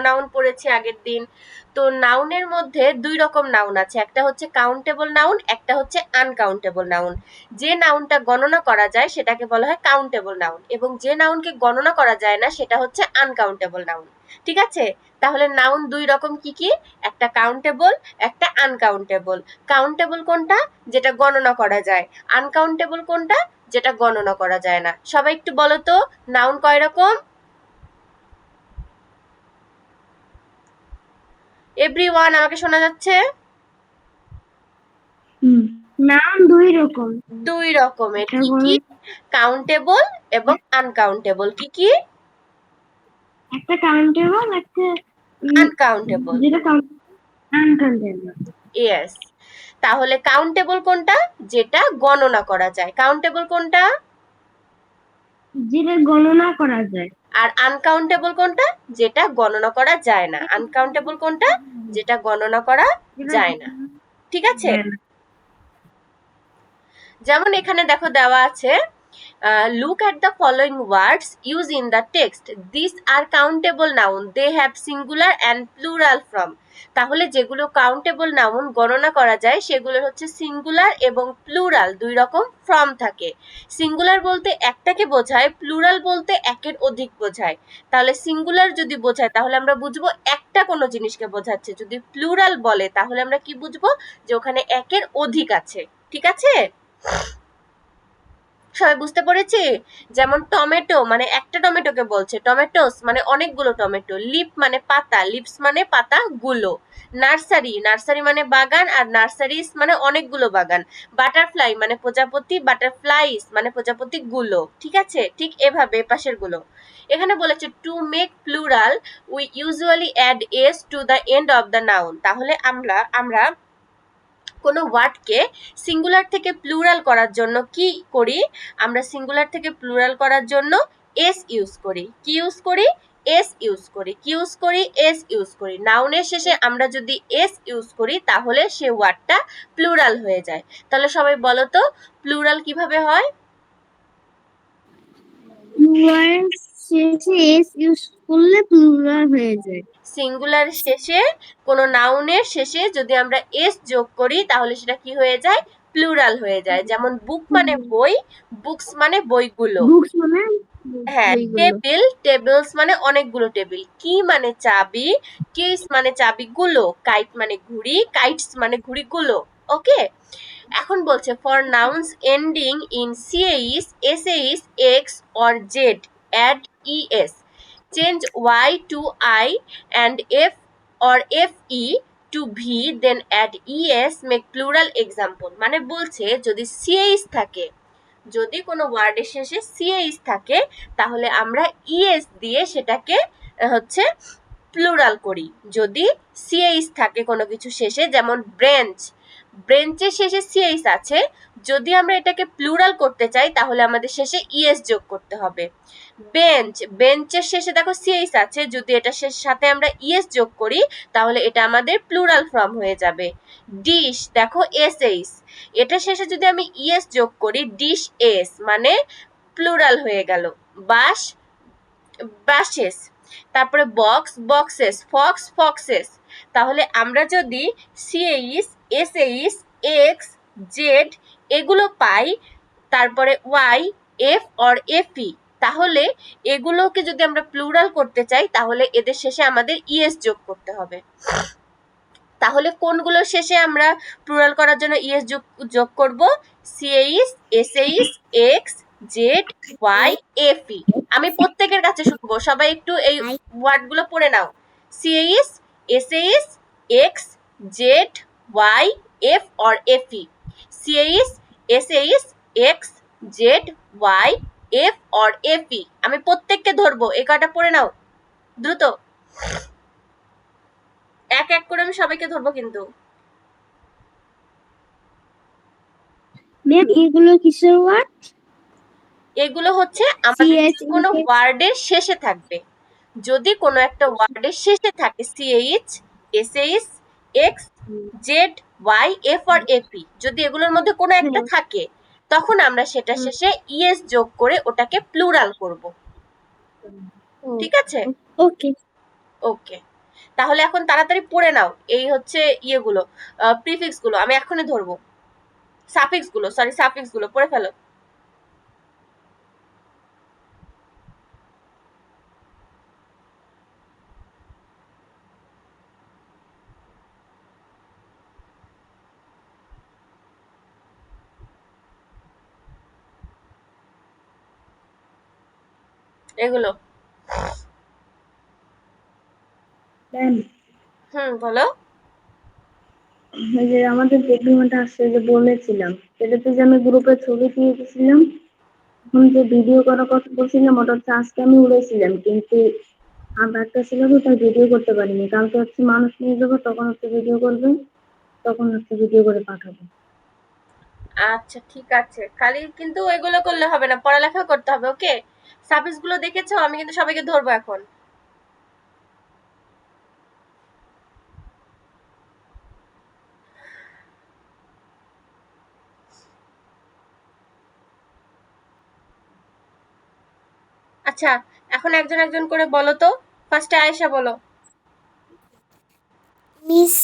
Pronoun পড়েছি আগের দিন। তো নাউনের মধ্যে দুই রকম নাউন আছে, একটা হচ্ছে কাউন্টেবল নাউন, একটা হচ্ছে আনকাউন্টেবল নাউন। যে নাউনটা গণনা করা যায় সেটাকে বলা হয় কাউন্টেবল নাউন, এবং যে নাউনকে গণনা করা যায় না সেটা হচ্ছে আনকাউন্টেবল নাউন। ঠিক আছে, তাহলে নাউন দুই রকম, কি কি? একটা কাউন্টেবল, একটা আনকাউন্টেবল। কাউন্টেবল কোনটা? যেটা গণনা করা যায়। আনকাউন্টেবল কোনটা? যেটা গণনা করা যায় না। সবাই একটু বলো তো, নাউন কয় রকম? এভরিওয়ান, আমাকে শোনা যাচ্ছে? নাউন দুই রকম। দুই রকমের, কি কি? কাউন্টেবল এবং আনকাউন্টেবল। কি কি? একটা কাউন্টেবল, একটা আনকাউন্টেবল। যেটা আনকাউন্টেবল। ইয়েস। তাহলে কাউন্টেবল কোনটা? যেটা গণনা করা যায়। কাউন্টেবল কোনটা? যেটা গণনা করা যায়। আর আনকাউন্টেবল কোনটা? যেটা গণনা করা যায় না। আনকাউন্টেবল কোনটা? যেটা গণনা করা যায় না। ঠিক আছে, যেমন এখানে দেখো দেওয়া আছে, look at the following words use in the text, this are countable noun, they have singular and plural form. তাহলে যেগুলো কাউন্টেবল নাউন, গণনা করা যায়, সেগুলো হচ্ছে সিঙ্গুলার এবং প্লুরাল, দুই রকম ফর্ম থাকে। সিঙ্গুলার বলতে একটাকে বোঝায়, প্লুরাল বলতে একের অধিক বোঝায়। তাহলে সিঙ্গুলার যদি বোঝায় তাহলে আমরা বুঝবো একটা কোনো জিনিসকে বোঝাচ্ছে, যদি প্লুরাল বলে তাহলে আমরা কি বুঝবো? যে ওখানে একের অধিক আছে। ঠিক আছে, সবাই বুঝতে পেরেছি? যেমন টমেটো মানে একটা টমেটোকে বলছে, টমেটোস মানে অনেকগুলো টমেটো। লিপ মানে পাতা, লিপস মানে পাতা গুলো। নার্সারি, নার্সারি মানে বাগান, আর নার্সারিস মানে অনেকগুলো বাগান। বাটারফ্লাই মানে প্রজাপতি, বাটারফ্লাইস মানে প্রজাপতি গুলো। ঠিক আছে, ঠিক এভাবে পাশের গুলো। এখানে বলেছে to make plural we usually add S to the end of the noun. তাহলে আমরা কোনো ওয়ার্ডকে সিঙ্গুলার থেকে প্লুরাল করার জন্য কি করি? আমরা সিঙ্গুলার থেকে প্লুরাল করার জন্য এস ইউজ করি। কি ইউজ করি? এস ইউজ করি। কি ইউজ করি? এস ইউজ করি। নাউনের শেষে আমরা যদি এস ইউজ করি তাহলে সে ওয়ার্ডটা প্লুরাল হয়ে যায়। তাহলে সবাই বলো তো, প্লুরাল কিভাবে হয়? প্লুরাল শেষে এস ইউজ করলে প্লুরাল হয়ে যায়। সিঙ্গুলার শেষে, কোনো নাউনের শেষে যদি আমরা এস যোগ করি তাহলে সেটা কি হয়ে যায়? প্লুরাল হয়ে যায়। যেমন বুক মানে বই, বুকস মানে বইগুলো। বুকস মানে হ্যাঁ, বইগুলো। টেবিল, টেবিলস মানে অনেকগুলো টেবিল। কি মানে চাবি, কিস মানে চাবিগুলো। কাইট মানে ঘুড়ি, কাইটস মানে ঘুড়িগুলো। ওকে, এখন বলছে for nouns ending in CH, SH, X or Z add ES, change Y to I and F or F E to V, then add ES, make plural example. মানে বলছে যদি সিএইস থাকে, যদি কোনো ওয়ার্ডের শেষে সিএইচ থাকে তাহলে আমরা ইএস দিয়ে সেটাকে হচ্ছে প্লুরাল করি। যদি সিএইচ থাকে কোনো কিছু শেষে, যেমন ব্রেঞ্চ, ব্রেঞ্চের শেষে সিএইচ আছে, যদি আমরা এটাকে প্লুরাল করতে চাই তাহলে আমাদের শেষে ইএস যোগ করতে হবে। বেঞ্চ, বেঞ্চের শেষে দেখো সিএইচ আছে, যদি এটা সাথে আমরা ইএস যোগ করি তাহলে এটা আমাদের প্লুরাল ফর্ম হয়ে যাবে। ডিশ দেখো এসএইচ, এটা শেষে যদি আমি ইএস যোগ করি, ডিশ এস মানে প্লুরাল হয়ে গেল। বাস, বাসেস। তারপরে বক্স, বক্সেস। Fox, foxes. তাহলে আমরা যদি সিএইচ, এসএইচ, এক্স, জেড এগুলো পাই, তারপরে ওয়াই, এফ অর এফই, তাহলে এগুলোকে যদি আমরা প্লুরাল করতে চাই তাহলে এদের শেষে আমাদের ইএস যোগ করতে হবে। তাহলে কোনগুলোর শেষে আমরা প্লুরাল করার জন্য ইএস যোগ করব? CH, SH, X, Z, Y, FE. আমি প্রত্যেকের কাছে শুনবো, সবাই একটু এই ওয়ার্ডগুলো পড়ে নাও। CH, SH, X, Z, Y, F or FE. CH, SH, X, Z, Y, F or FE. আমি প্রত্যেককে ধরবো, এই কয়টা পড়ে নাও দ্রুত। এক এক করে আমি সবাইকে ধরবো কিন্তু। ম্যাম এগুলো কিসের ওয়ার্ড? এগুলো হচ্ছে আমাদের সিএইচ কোনো ওয়ার্ডের শেষে থাকবে। যদি কোনো একটা ওয়ার্ডের শেষে থাকে CH, SH, X, Z, Y, F আর এপি, যদি এগুলোর মধ্যে কোনো একটা থাকে তখন আমরা সেটা শেষে ইএস যোগ করে ওটাকে প্লুরাল করব। ঠিক আছে, ওকে। ওকে, তাহলে এখন তাড়াতাড়ি পড়ে নাও। এই হচ্ছে ইয়েগুলো, প্রিফিক্স গুলো আমি এখনই ধরবো, সাফিক্স গুলো, সরি সাফিক্স গুলো পড়ে ফেলো। এগুলো ম্যাম, বলো। ওই যে আমাদের ডকুমেন্ট আসছে যে বলেছিলাম, সেটাতে যে আমি গ্রুপে ছবি দিয়ে দিয়েছিলাম, এখন যে ভিডিও করার কথা বলছিলাম ওটা হচ্ছে আজকে আমি উড়েছিলাম, কিন্তু আমার একটা ছিল তো তাই ভিডিও করতে পারিনি। কালকে হচ্ছে মানুষ নিয়ে যাবো, তখন হচ্ছে ভিডিও করবে, তখন হচ্ছে ভিডিও করে পাঠাবো। আচ্ছা ঠিক আছে, খালি কিন্তু এগুলো করলে হবে না, পড়ালেখা করতে হবে, ওকে? সাফিক্স গুলো দেখেছো? আমি কিন্তু সবাইকে ধরবো এখন। আচ্ছা, এখন একজন একজন করে বলো তো। ফার্স্টে আয়েশা বলো। মিস,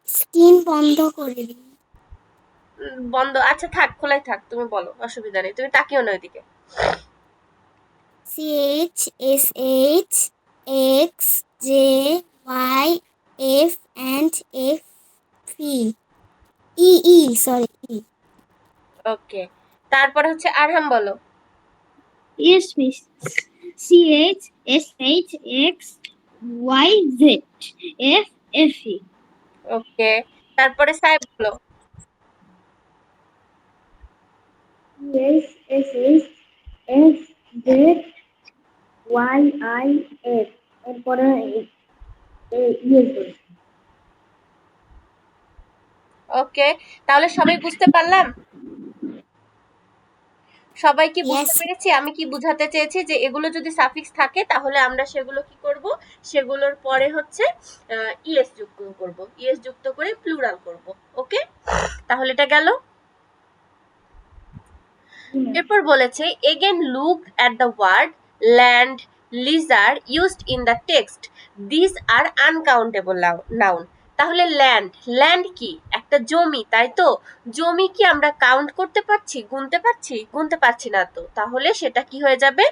স্ক্রিন বন্ধ করে দিন। বন্ধ, আচ্ছা থাক, খোলাই থাক, তুমি বলো, অসুবিধা নেই, তুমি তাকিও না ওইদিকে। CHSHXJYFF sorry, E. ওকে, তারপরে হচ্ছে আরহাম বলো। Yes, miss. CHSHXYZFFE. ওকে, তারপরে সাহেব বলো। CHSHSZYIF. এরপরে ইয়ে ওকে, তাহলে সবাই বুঝতে পারলাম? সবাই কি বুঝতে Yes. পেরেছি আমি কি বুঝাতে চেয়েছি? যে এগুলো যদি সাফিক্স থাকে তাহলে আমরা সেগুলো কি করব, সেগুলোর পরে হচ্ছে ইএস যুক্ত করব, ইএস যুক্ত করে প্লুরাল করব। ওকে, তাহলে এটা গেল। এরপর বলেছে again look at the word land, leisure used in the text, this are uncountable noun. তাহলে ল্যান্ড, ল্যান্ড কি? একটা জমি, তাই তো? জমি কি আমরা কাউন্ট করতে পারছি, গুনতে পারছি? গুনতে পারছি না তো, তাহলে সেটা কি হয়ে যাবে?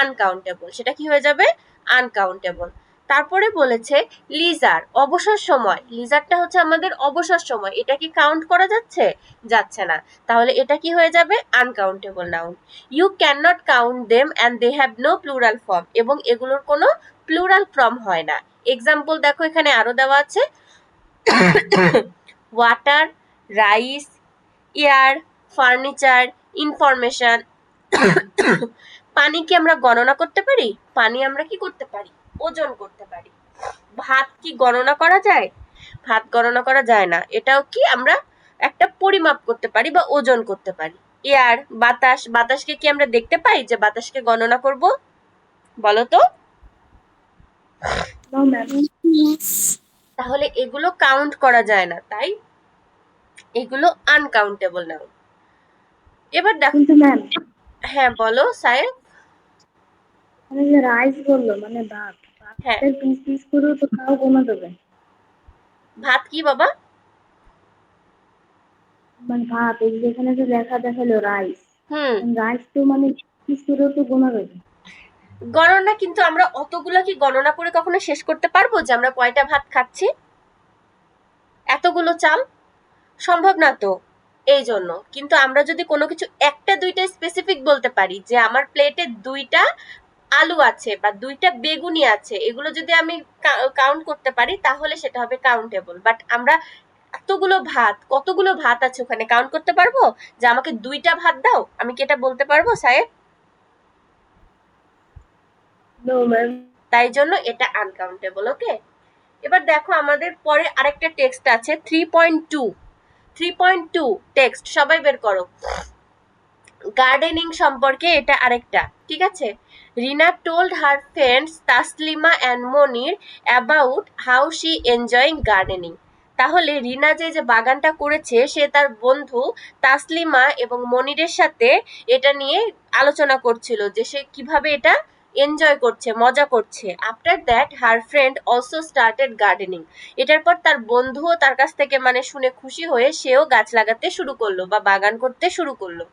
আনকাউন্টেবল। সেটা কি হয়ে যাবে? আনকাউন্টেবল। তারপরে বলেছে লিজার, অবসর সময়, লিজারটা হচ্ছে আমাদের অবসর সময়, এটা কি কাউন্ট করা যাচ্ছে? যাচ্ছে না, তাহলে এটা কি হয়ে যাবে? Uncountable noun. You can not count them and they have no plural form, এবং এগুলোর কোনো প্লুরাল ফর্ম হয় না। এক্সাম্পল দেখো এখানে আরো দেওয়া আছে, water, rice, air, furniture, information. পানি কি আমরা গণনা করতে পারি? পানি আমরা কি করতে পারি? ওজন করতে পারি। ভাত কি গণনা করা যায়? ভাত গণনা করা যায় না, এটাও কি আমরা একটা পরিমাপ করতে পারি বা ওজন করতে পারি। এয়ার, বাতাস, বাতাসকে কি আমরা দেখতে পাই যে বাতাসকে গণনা করব? বলো তো। No, ma'am. Yes. তাহলে এগুলো কাউন্ট করা যায় না, তাই এগুলো আনকাউন্টেবল নাউন। এবার দেখো। কিন্তু ম্যাম, হ্যাঁ বলো সায়েব। মানে যে রাইস বললো মানে ভাত, হ্যাঁ, ভাতের পিস পিস করেও তো খাও কমা দেবে। ভাত কি বাবা? মানে ভাত, এই যেখানে যে দেখালো রাইস, হুম, রাইস তো মানে পিস করেও তো গোনা যাবে। গণনা কিন্তু আমরা অতগুলো কি গণনা করে কখনো শেষ করতে পারবো যে আমরা কয়টা ভাত খাচ্ছি? এতগুলো চাল সম্ভব না তো। এই জন্য কিন্তু আমরা যদি কোনো কিছু একটা দুইটা স্পেসিফিক বলতে পারি যে আমার প্লেটে দুইটা আলু আছে বা দুইটা বেগুনি আছে, এগুলো যদি আমি কাউন্ট করতে পারি তাহলে সেটা হবে কাউন্টেবল। বাট আমরা এতগুলো ভাত, কতগুলো ভাত আছে ওখানে কাউন্ট করতে পারবো? যে আমাকে দুইটা ভাত দাও, আমি কি এটা বলতে পারবো সাহেব? No ma'am. তাই জন্য এটা আনকাউন্টেবল। ওকে, এবার দেখো আমাদের পরে আরেকটা টেক্সট আছে 3.2। 3.2 টেক্সট সবাই বের করো। গার্ডেনিং সম্পর্কে এটা আরেকটা, ঠিক আছে? Rina told her friends Taslima and Monir about how she enjoying gardening. তাহলে রিনা যে বাগানটা করেছে সে তার বন্ধু তাসলিমা এবং মনিরের সাথে এটা নিয়ে আলোচনা করছিল যে সে কিভাবে এটা এনজয় করছে, মজা করছে। After that her friend also started gardening. এটার পর তার বন্ধুও তার কাছ থেকে মানে শুনে খুশি হয়ে সেও গাছ লাগাতে শুরু করলো বা বাগান করতে শুরু করলো।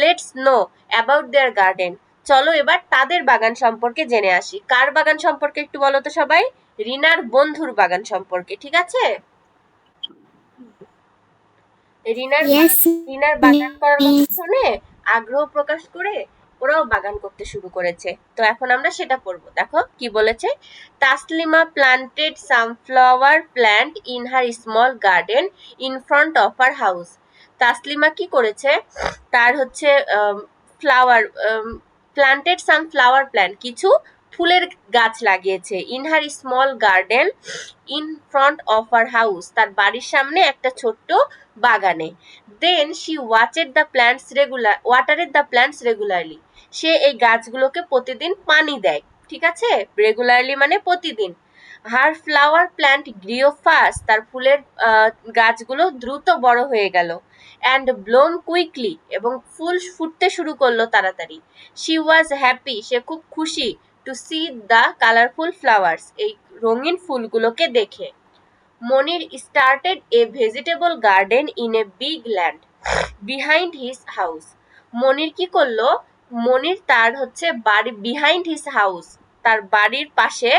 Let's know about their garden. চলো এবার তাদের বাগান সম্পর্কে জেনে আসি। কার বাগান সম্পর্কে একটু বলো তো সবাই? রিনার বন্ধুর বাগান সম্পর্কে, ঠিক আছে? রিনার Yes, রিনার বাগান করার কথা শুনে আগ্রহ প্রকাশ করে ওরাও বাগান করতে শুরু করেছে। তো এখন আমরা সেটা পড়বো। দেখো কি বলেছে। Taslima planted sunflower plant in her small garden in front of her house. Taslima কি করেছে, তার হচ্ছে ফ্লাওয়ার প্লান্টেড সানফ্লাওয়ার প্ল্যান্ট, কিছু ফুলের গাছ লাগিয়েছে। In her small garden in front of her house, তার বাড়ির সামনে একটা ছোট্ট বাগানে। Then she ওয়াটেড the plants regularly. সে এই গাছগুলোকে প্রতিদিন পানি দেয়, ঠিক আছে? রেগুলারলি মানে প্রতিদিন। হার ফ্লাওয়ার প্ল্যান্ট গ্রিও ফাস্ট, তার ফুলের গাছগুলো দ্রুত বড় হয়ে গেল। অ্যান্ড ব্লোম কুইকলি, এবং ফুল ফুটতে শুরু করলো তাড়াতাড়ি। শি ওয়াজ হ্যাপি, সে খুব খুশি। To see the colourful flowers, এই রঙিন ফুলগুলোকে দেখে। Monir started a vegetable garden in a big land behind his house. Monir কি করলো, মনির তার হচ্ছে বাড়ি বিহাইন্ড হিজ হাউস, তার বাড়ির পাশে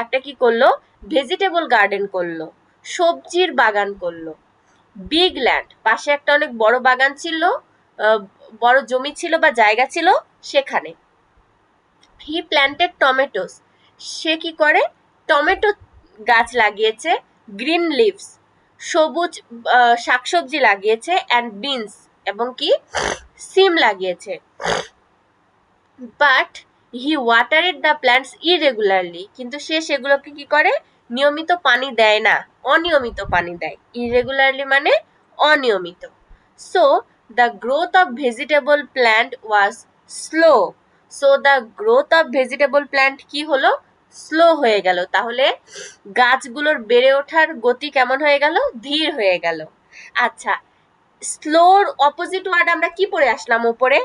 একটা কি করলো, ভেজিটেবল গার্ডেন করলো, সবজির বাগান করলো। বিগ ল্যান্ড, পাশে একটা অনেক বড় বাগান ছিল, বড় জমি ছিল বা জায়গা ছিল সেখানে। হি প্ল্যান্টেড টমেটোস, সে কি করে, টমেটো গাছ লাগিয়েছে। গ্রিন লিভস, সবুজ শাকসবজি লাগিয়েছে। অ্যান্ড বিনস, এবং কি সিম লাগিয়েছে। But he watered the plants irregularly, কিন্তু সে সেগুলোকে কি করে, নিয়মিত পানি দেয় না, অনিয়মিত পানি দেয়। ইরেগুলারলি মানে অনিয়মিত। So the growth of vegetable plant was slow. So the growth of vegetable plant কি হলো, স্লো হয়ে গেল। তাহলে গাছগুলোর বেড়ে ওঠার গতি কেমন হয়ে গেল, ধীর হয়ে গেল। আচ্ছা, স্লোর অপোজিট ওয়ার্ড আমরা কি পড়ে আসলাম উপরে,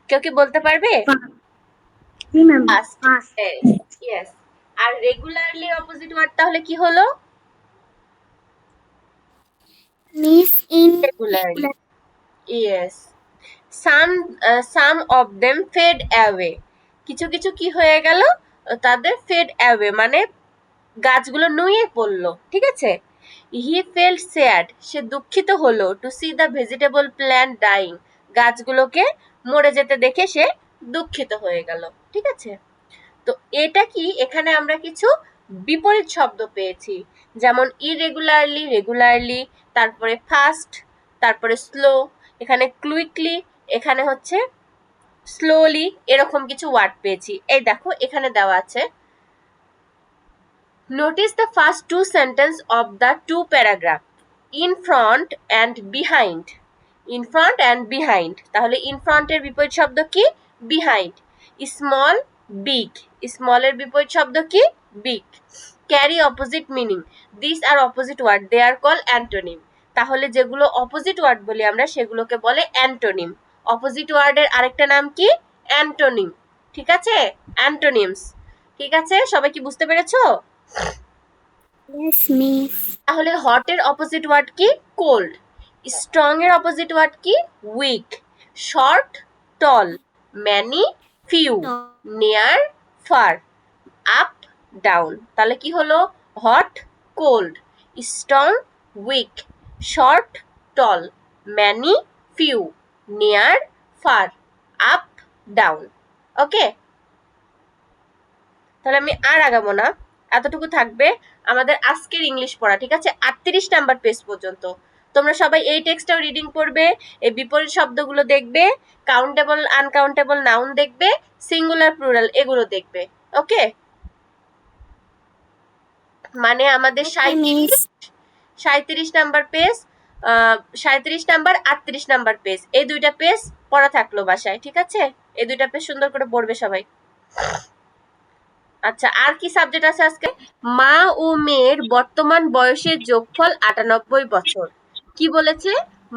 কেউ কি বলতে পারবে? জি ম্যাম, ফাস্ট। ফাস্ট। ইয়েস। আর রেগুলারলি অপোজিট ওয়ার্ড তাহলে কি হলো? Miss in regularly. Yes. Some of them fade away, কিছু কিছু কি হয়ে গেল, তাদের ফেড অ্যাওয়ে মানে গাছগুলো নুয়ে পড়লো, ঠিক আছে? হি ফেল্ট স্যাড, সে দুঃখিত হলো। To see the vegetable plant dying, গাছগুলোকে মরে যেতে দেখে সে দুঃখিত হয়ে গেল, ঠিক আছে? তো এটা কি, এখানে আমরা কিছু বিপরীত শব্দ পেয়েছি, যেমন ইরেগুলারলি, রেগুলারলি, তারপরে ফাস্ট, তারপরে স্লো, এখানে কুইকলি, এখানে হচ্ছে স্লোলি, এরকম কিছু ওয়ার্ড পেয়েছি। এই দেখো এখানে দেওয়া আছে। Notice the first two sentences of the two paragraph. In front and behind. In front and behind. তাহলে in front এর বিপরীত শব্দ কি? Behind. Small, big. Small এর বিপরীত শব্দ কি? Big. Carry opposite meaning. These are opposite word. They are called antonym. তাহলে যেগুলো অপোজিট ওয়ার্ড বলি আমরা সেগুলোকে বলে অ্যান্টোনিম। অপোজিট ওয়ার্ডের আরেকটা নাম কি? অ্যান্টোনিম। ঠিক আছে? অ্যান্টোনিমস। ঠিক আছে, সবাই কি বুঝতে পেরেছো? yes, Miss. তাহলে হট এর অপোজিট ওয়ার্ড কি? কোল্ড। স্ট্রং এর অপোজিট ওয়ার্ড কি? Weak. Short, tall. Many, few. Near, far. Up, down. তাহলে কি হলো? Hot, cold, strong, weak, short, tall, many, few, near, far, up, down. Okay, তাহলে আমি আর আগাবো না, এতটুকু থাকবে আমাদের আজকের ইংলিশ পড়া, ঠিক আছে? 38 নাম্বার পেজ পর্যন্ত তোমরা সবাই এই টেক্সটটাও রিডিং করবে, এই বিপরীত শব্দগুলো দেখবে, কাউন্টেবল আনকাউন্টেবল নাউন দেখবে, সিঙ্গুলার প্লুরাল এগুলো দেখবে। ওকে, মানে আমাদের Okay, Miss. 37 number page, 37 number 38 number page, এই দুইটা পেজ পড়া থাকলো বাসায়, ঠিক আছে? এই দুইটা পেজ সুন্দর করে পড়বে সবাই। আচ্ছা, আর কি সাবজেক্ট আছে আজকে? মা ও মেয়ের বর্তমান বয়সের যোগফল 98 বছর। কি বলেছে?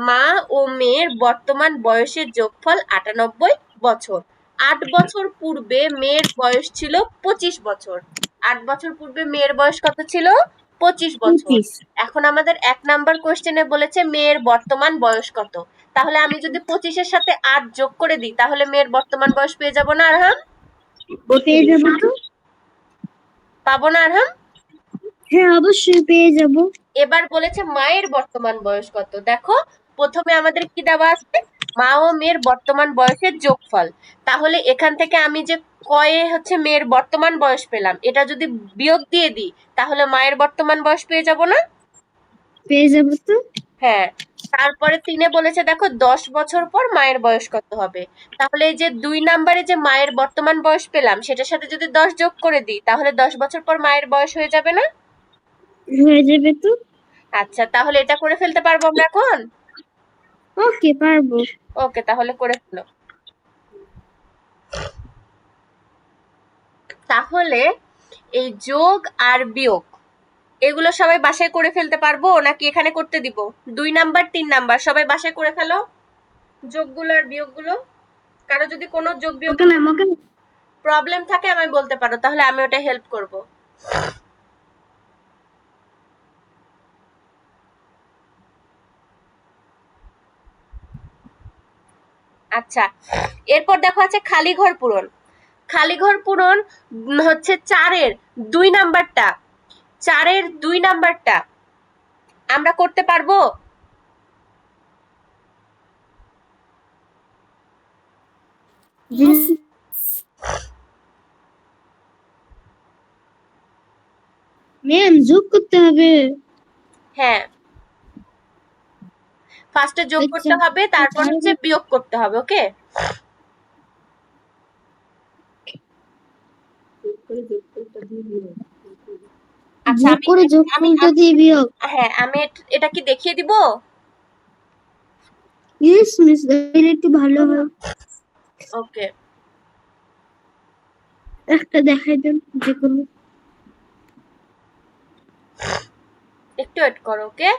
মা ও মেয়ের বর্তমান বয়সের যোগফল 98 বছর। 8 বছর পূর্বে মেয়ের বয়স ছিল 25 বছর। 8 বছর পূর্বে মেয়ের বয়স কত ছিল? 25 বছর। 25 এখন আমাদের 1 নাম্বার কোশ্চেনে বলেছে মেয়ের বর্তমান বয়স কত। তাহলে আমি যদি 25-এর সাথে 8 যোগ করে দিই তাহলে মেয়ের বর্তমান বয়স পেয়ে যাব না আরহাম? পেয়ে যাবো তো। পাবো না আরহাম? হ্যাঁ, অবশ্যই পেয়ে যাবো। এবার বলেছে মায়ের বর্তমান বয়স কত। দেখো প্রথমে আমাদের কি দেওয়া আছে? মা ও মেয়ের বর্তমান বয়সের যোগফল। তাহলে এখান থেকে আমি যে কয়ে হচ্ছে মেয়ের বর্তমান বয়স পেলাম, এটা যদি বিয়োগ দিয়ে দিই তাহলে মায়ের বর্তমান বয়স পেয়ে যাব না? পেয়ে যাবো তো। হ্যাঁ। তারপরে 3-এ বলেছে দেখো 10 বছর পর মায়ের বয়স কত হবে। তাহলে এই যে 2 নাম্বারে যে মায়ের বর্তমান বয়স পেলাম সেটার সাথে যদি 10 যোগ করে দিই তাহলে 10 বছর পর মায়ের বয়স হয়ে যাবে না? হয়ে যাবে তো। আচ্ছা, তাহলে এটা করে ফেলতে পারবো আমরা এখন? ওকে, পারবো। ওকে, তাহলে করে ফেলো। তাহলে এই যোগ আর বিয়োগ এগুলো সবাই বাসায় করে ফেলতে পারবো নাকি এখানে করতে দিব? 2 নাম্বার 3 নাম্বার সবাই বাসায় করে ফেলো যোগগুলো আর বিয়োগগুলো। কারো যদি কোনো যোগ বিয়োগ okay ma'am, okay ma'am. Problem থাকে আমায় বলতে পারো, তাহলে আমি ওটা হেল্প করব। আচ্ছা, এরপর দেখো আছে খালি ঘর পূরণ। খালি ঘর পূরণ হচ্ছে 4-এর 2 নাম্বারটা। 4-এর 2 নাম্বারটা আমরা করতে পারবো? Yes. ম্যাম, যোগ করতে হবে। হ্যাঁ, ফার্স্টে যোগ আচ্ছা, করতে হবে, তারপর হচ্ছে তাহলে বিয়োগ করতে হবে। ওকে? আচ্ছা, যোগ আমি করে আমি যোগফলটা আমি দিয়ে বিয়োগ। হ্যাঁ, আমি এটা কি দেখিয়ে দিব? ইয়েস মিস, তাহলে একটু ভালো হয়। ওকে, একটা দেখাই দেন যে কোনো। একটু ওয়েট করো। ওকে,